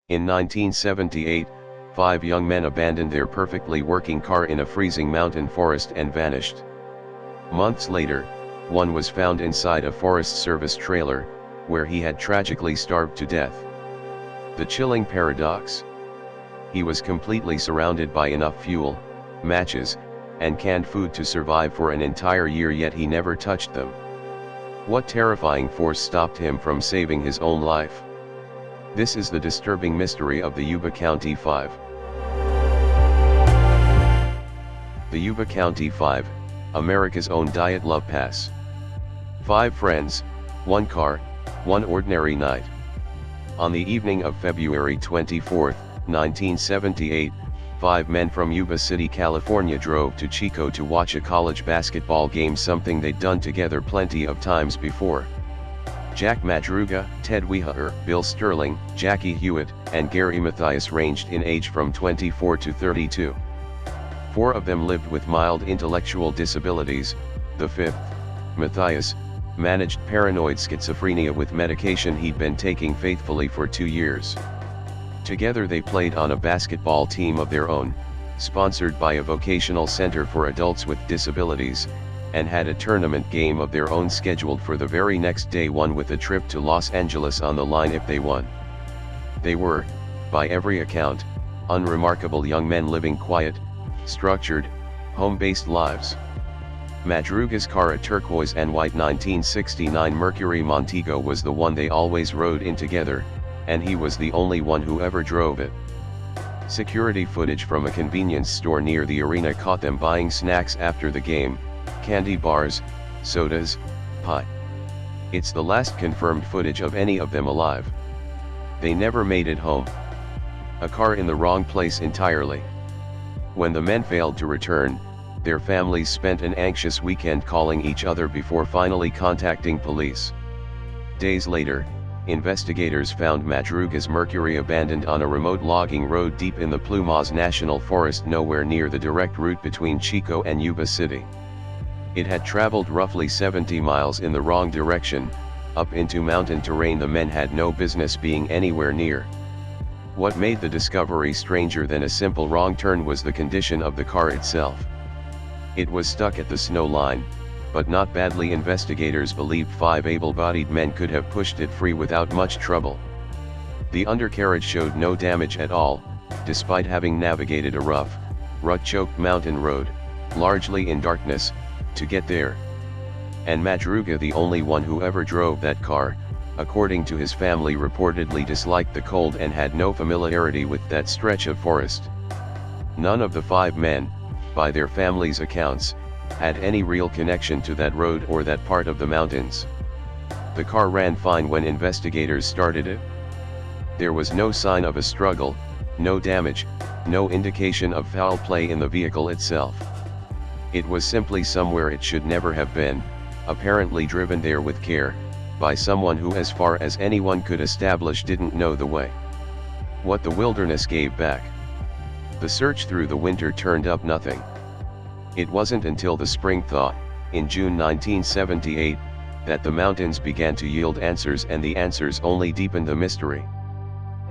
In 1978, 5 young men abandoned their perfectly working car in a freezing mountain forest and vanished. Months later, one was found inside a Forest Service trailer, where he had tragically starved to death. The chilling paradox? He was completely surrounded by enough fuel, matches, and canned food to survive for an entire year, yet he never touched them. What terrifying force stopped him from saving his own life? This is the disturbing mystery of the Yuba County Five. The Yuba County Five, America's own Diet Love Pass. 5 friends, 1 car, 1 ordinary night. On the evening of February 24, 1978, 5 men from Yuba City, California drove to Chico to watch a college basketball game, something they'd done together plenty of times before. Jack Madruga, Ted Wieher, Bill Sterling, Jackie Hewitt, and Gary Mathias ranged in age from 24 to 32. 4 of them lived with mild intellectual disabilities. The 5th, Mathias, managed paranoid schizophrenia with medication he'd been taking faithfully for 2 years. Together they played on a basketball team of their own, sponsored by a vocational center for adults with disabilities, and had a tournament game of their own scheduled for the very next day, one with a trip to Los Angeles on the line if they won. They were, by every account, unremarkable young men living quiet, structured, home-based lives. Madruga's car, a turquoise and white 1969 Mercury Montego, was the one they always rode in together, and he was the only one who ever drove it. Security footage from a convenience store near the arena caught them buying snacks after the game, candy bars, sodas, pie. It's the last confirmed footage of any of them alive. They never made it home. A car in the wrong place entirely. When the men failed to return, their families spent an anxious weekend calling each other before finally contacting police. Days later, investigators found Madruga's Mercury abandoned on a remote logging road deep in the Plumas National Forest, nowhere near the direct route between Chico and Yuba City. It had traveled roughly 70 miles in the wrong direction, up into mountain terrain the men had no business being anywhere near. What made the discovery stranger than a simple wrong turn was the condition of the car itself. It was stuck at the snow line, but not badly. Investigators believed 5 able-bodied men could have pushed it free without much trouble. The undercarriage showed no damage at all, despite having navigated a rough, rut-choked mountain road, largely in darkness, to get there. And Madruga, the only one who ever drove that car, according to his family, reportedly disliked the cold and had no familiarity with that stretch of forest. None of the 5 men, by their families' accounts, had any real connection to that road or that part of the mountains. The car ran fine when investigators started it. There was no sign of a struggle, no damage, no indication of foul play in the vehicle itself. It was simply somewhere it should never have been, apparently driven there with care, by someone who, as far as anyone could establish, didn't know the way. What the wilderness gave back. The search through the winter turned up nothing. It wasn't until the spring thaw, in June 1978, that the mountains began to yield answers, and the answers only deepened the mystery.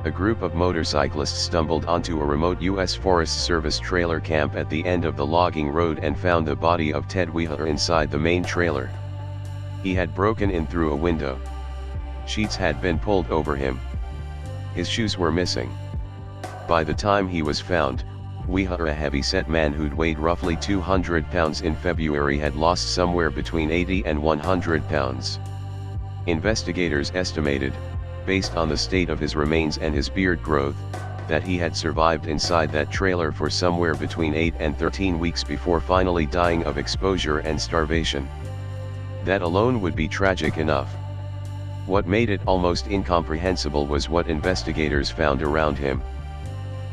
A group of motorcyclists stumbled onto a remote U.S. Forest Service trailer camp at the end of the logging road and found the body of Ted Wieher inside the main trailer. He had broken in through a window. Sheets had been pulled over him. His shoes were missing. By the time he was found, Wieher, a heavy-set man who'd weighed roughly 200 pounds in February, had lost somewhere between 80 and 100 pounds. Investigators estimated, based on the state of his remains and his beard growth, that he had survived inside that trailer for somewhere between 8 and 13 weeks before finally dying of exposure and starvation. That alone would be tragic enough. What made it almost incomprehensible was what investigators found around him.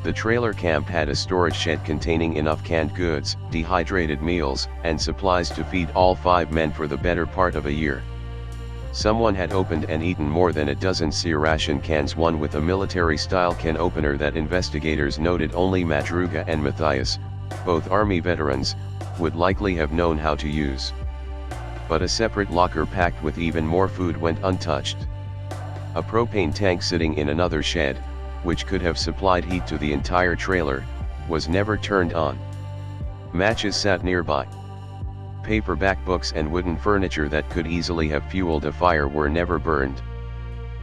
The trailer camp had a storage shed containing enough canned goods, dehydrated meals, and supplies to feed all 5 men for the better part of a year. Someone had opened and eaten more than a dozen SEER ration cans, one with a military-style can opener that investigators noted only Madruga and Mathias, both Army veterans, would likely have known how to use. But a separate locker packed with even more food went untouched. A propane tank sitting in another shed, which could have supplied heat to the entire trailer, was never turned on. Matches sat nearby. Paperback books and wooden furniture that could easily have fueled a fire were never burned.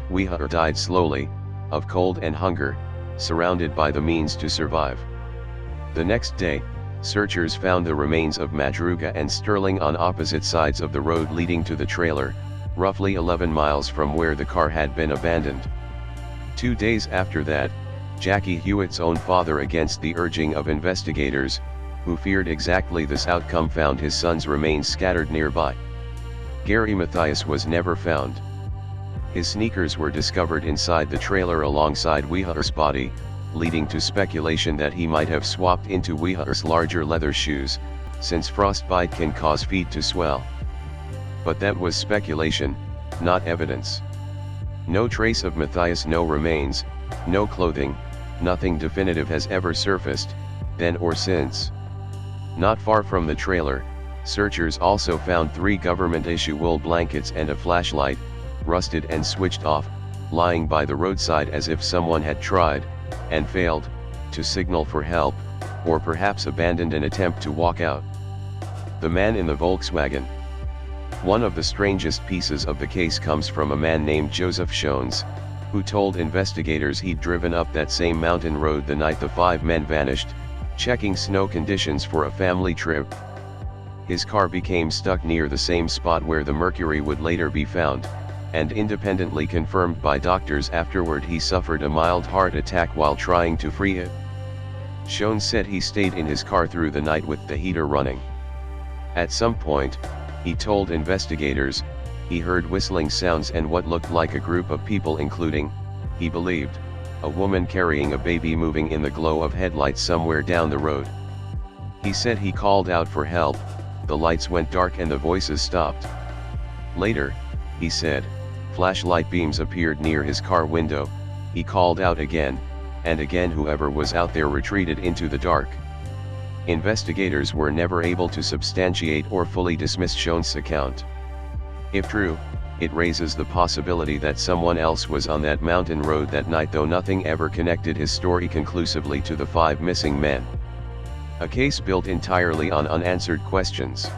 Wehutter died slowly, of cold and hunger, surrounded by the means to survive. The next day, searchers found the remains of Madruga and Sterling on opposite sides of the road leading to the trailer, roughly 11 miles from where the car had been abandoned. 2 days after that, Jackie Hewitt's own father, against the urging of investigators, who feared exactly this outcome, found his son's remains scattered nearby. Gary Mathias was never found. His sneakers were discovered inside the trailer alongside Wehutter's body, leading to speculation that he might have swapped into Wehutter's larger leather shoes, since frostbite can cause feet to swell. But that was speculation, not evidence. No trace of Mathias, no remains, no clothing, nothing definitive has ever surfaced, then or since. Not far from the trailer, searchers also found 3 government-issue wool blankets and a flashlight, rusted and switched off, lying by the roadside as if someone had tried, and failed, to signal for help, or perhaps abandoned an attempt to walk out. The man in the Volkswagen. One of the strangest pieces of the case comes from a man named Joseph Schoens, who told investigators he'd driven up that same mountain road the night the 5 men vanished, checking snow conditions for a family trip. His car became stuck near the same spot where the mercury would later be found, and independently confirmed by doctors afterward, he suffered a mild heart attack while trying to free it. Schoens said he stayed in his car through the night with the heater running. At some point, he told investigators, he heard whistling sounds and what looked like a group of people, including, he believed, a woman carrying a baby moving in the glow of headlights somewhere down the road. He said he called out for help, the lights went dark and the voices stopped. Later, he said, flashlight beams appeared near his car window, he called out again, and again whoever was out there retreated into the dark. Investigators were never able to substantiate or fully dismiss Schoens' account. If true, it raises the possibility that someone else was on that mountain road that night, though nothing ever connected his story conclusively to the 5 missing men. A case built entirely on unanswered questions.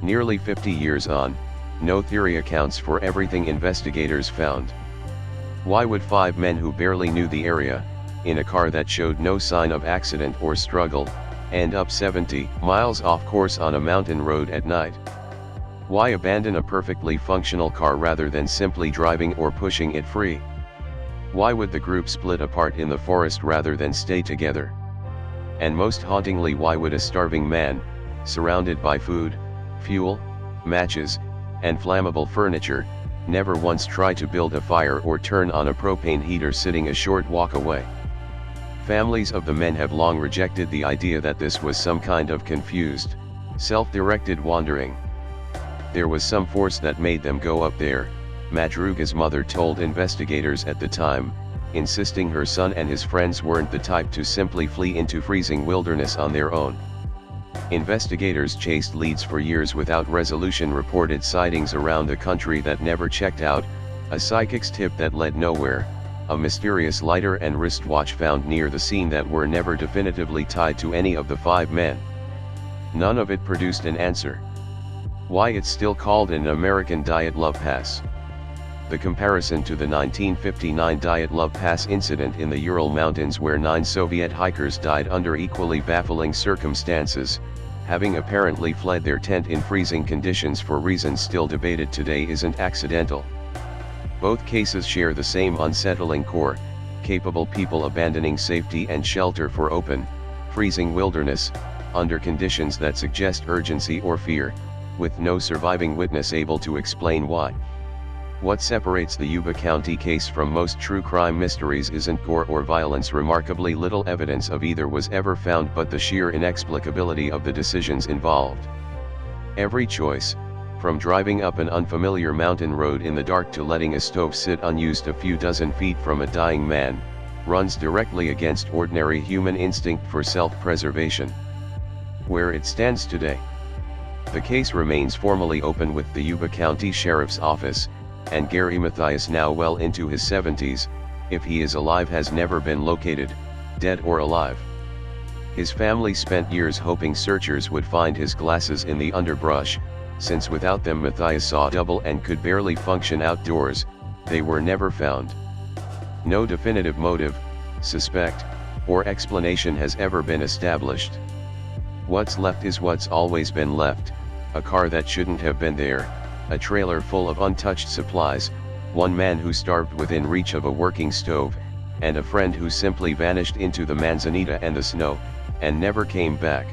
Nearly 50 years on, no theory accounts for everything investigators found. Why would 5 men who barely knew the area, in a car that showed no sign of accident or struggle, end up 70 miles off course on a mountain road at night? Why abandon a perfectly functional car rather than simply driving or pushing it free? Why would the group split apart in the forest rather than stay together? And most hauntingly, why would a starving man, surrounded by food, fuel, matches, and flammable furniture, never once try to build a fire or turn on a propane heater sitting a short walk away? Families of the men have long rejected the idea that this was some kind of confused, self-directed wandering. There was some force that made them go up there, Madruga's mother told investigators at the time, insisting her son and his friends weren't the type to simply flee into freezing wilderness on their own. Investigators chased leads for years without resolution, reported sightings around the country that never checked out, a psychic's tip that led nowhere, a mysterious lighter and wristwatch found near the scene that were never definitively tied to any of the 5 men. None of it produced an answer. Why it's still called an American Dyatlov Pass. The comparison to the 1959 Dyatlov Pass incident in the Ural Mountains, where 9 Soviet hikers died under equally baffling circumstances, having apparently fled their tent in freezing conditions for reasons still debated today, isn't accidental. Both cases share the same unsettling core: capable people abandoning safety and shelter for open, freezing wilderness, under conditions that suggest urgency or fear, with no surviving witness able to explain why. What separates the Yuba County case from most true crime mysteries isn't gore or violence. Remarkably little evidence of either was ever found, but the sheer inexplicability of the decisions involved. Every choice, from driving up an unfamiliar mountain road in the dark to letting a stove sit unused a few dozen feet from a dying man, runs directly against ordinary human instinct for self-preservation. Where it stands today, the case remains formally open with the Yuba County Sheriff's Office, and Gary Mathias, now well into his 70s, if he is alive, has never been located, dead or alive. His family spent years hoping searchers would find his glasses in the underbrush, since without them Matthias saw double and could barely function outdoors. They were never found. No definitive motive, suspect, or explanation has ever been established. What's left is what's always been left: a car that shouldn't have been there, a trailer full of untouched supplies, one man who starved within reach of a working stove, and a friend who simply vanished into the manzanita and the snow, and never came back.